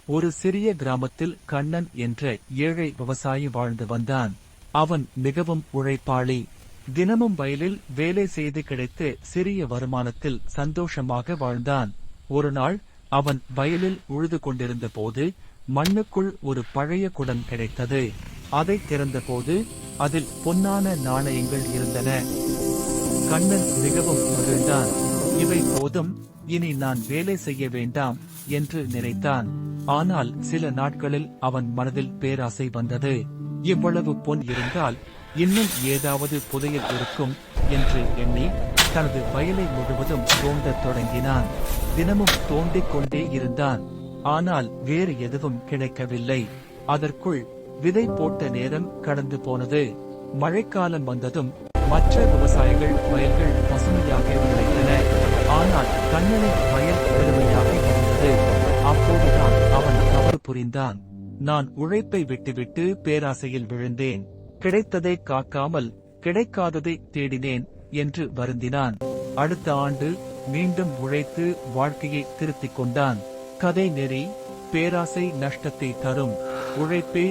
ஒரு சிறிய கிராமத்தில் கண்ணன் என்ற ஏழை விவசாயி வாழ்ந்து வந்தான். அவன் மிகவும் உழைப்பாளி. தினமும் வயலில் வேலை செய்து கிடைத்த சிறிய வருமானத்தில் சந்தோஷமாக வாழ்ந்தான். ஒரு நாள் அவன் வயலில் உழுது கொண்டிருந்த போது மண்ணுக்குள் ஒரு பழைய குடம் கிடைத்தது. அதை திறந்தபோது அதில் பொன்னான நாணயங்கள் இருந்தன. கண்ணன் மிகவும் மகிழ்ந்தான். இவை போதும், இனி நான் வேலை செய்ய வேண்டாம் என்று நினைத்தான். ஆனால் சில நாட்களில் அவன் மனதில் பேராசை வந்தது. இவ்வளவு பொன் இருந்தால் இன்னும் ஏதாவது புதையல் இருக்கும் என்று எண்ணி தனது வயலை முழுவதும் தோண்டத் தொடங்கினான். தினமும் தோண்டிக் கொண்டே இருந்தான். ஆனால் வேறு எதுவும் கிடைக்கவில்லை. அதற்குள் விதை போட்ட நேரம் கடந்து போனது. மழைக்காலம் வந்ததும் மற்ற விவசாயிகள் வயல்கள் பசுமையாக விளைந்தன. ஆனால் கண்ணனின் வயல் வெறுமையாக இருந்தது. அப்போதுதான் அவன் தவறு புரிந்தான். நான் உழைப்பை விட்டுவிட்டு பேராசையில் விழுந்தேன். கிடைத்ததை காக்காமல் கிடைக்காததை தேடினேன் என்று வருந்தினான். அடுத்த ஆண்டு மீண்டும் உழைத்து வாழ்க்கையை திருத்திக் கொண்டான். கதை நெறி: பேராசை நஷ்டத்தை தரும். உழைப்பே